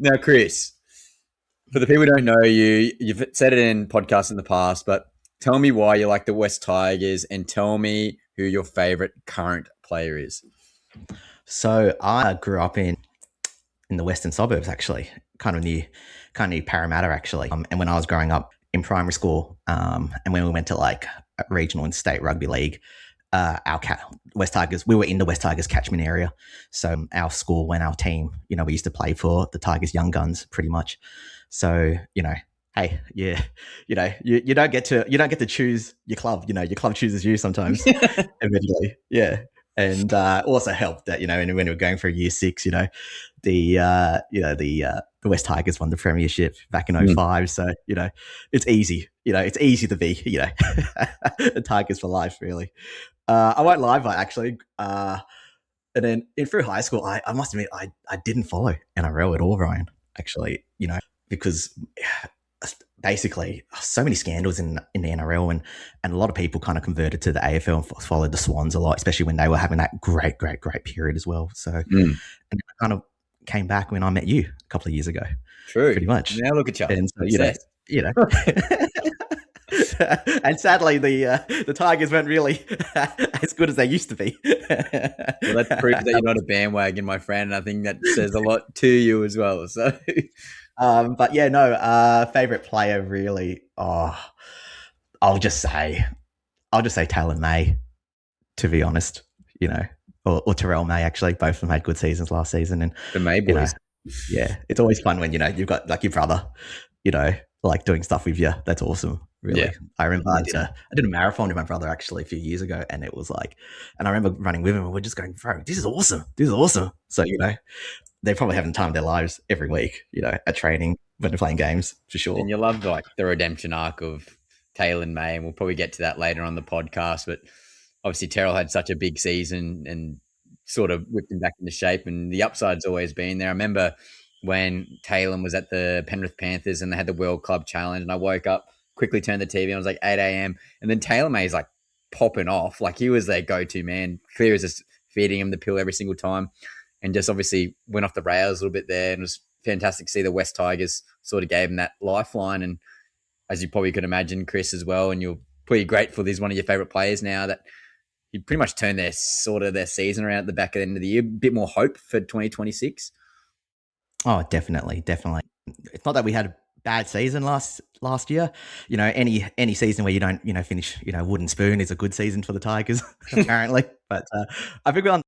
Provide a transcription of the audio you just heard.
Now, Chris, for the people who don't know you, you've said it in podcasts in the past, but tell me why you like the West Tigers and tell me who your favourite current player is. So I grew up in the western suburbs, actually, kind of near Parramatta, actually. And when I was growing up in primary school, and when we went to like regional and state rugby league, West Tigers, we were in the West Tigers catchment area. So our school, when our team, we used to play for the Tigers Young Guns, pretty much. So hey, yeah, you don't get to choose your club. Your club chooses you sometimes. Admittedly, yeah. And also helped that when we were going for year 6, the West Tigers won the premiership back in 05. So it's easy. It's easy to be the Tigers for life, really. I won't lie, but actually, and then through high school, I must admit I didn't follow NRL at all, Ryan. Actually, because basically so many scandals in the NRL and a lot of people kind of converted to the AFL and followed the Swans a lot, especially when they were having that great period as well. So and I kind of came back when I met you a couple of years ago. True. Pretty much. Now look at you. And so, and sadly the Tigers weren't really as good as they used to be. Well, that proves that you're not a bandwagon, my friend. I think that says a lot to you as well. So but yeah, no, favorite player really. I'll just say Taylor May, to be honest, or Terrell May, actually. Both of them had good seasons last season. And the May boys. Yeah, it's always fun when, you've got like your brother, like doing stuff with you. That's awesome. Really. Yeah. I remember I did a marathon with my brother actually a few years ago, and it was like, and I remember running with him and we're just going, bro, this is awesome. So, they probably having time of their lives every week, at training when they're playing games, for sure. And you love like the redemption arc of Taylor May, and we'll probably get to that later on the podcast. But obviously Terrell had such a big season and sort of whipped him back into shape, and the upside's always been there. I remember when Taylor was at the Penrith Panthers and they had the World Club Challenge, and I woke up, quickly turned the TV on, it was like 8 a.m. and then Taylor May's like popping off. Like he was their go-to man. Clear as just feeding him the pill every single time, and just obviously went off the rails a little bit there, and it was fantastic to see the West Tigers sort of gave him that lifeline. And as you probably could imagine, Chris, as well, and you're pretty grateful he's one of your favourite players now, that he pretty much turned their season around at the back end of the year. A bit more hope for 2026. Oh, definitely. It's not that we had a bad season last year. Any season where you don't, finish, wooden spoon is a good season for the Tigers, apparently. But I think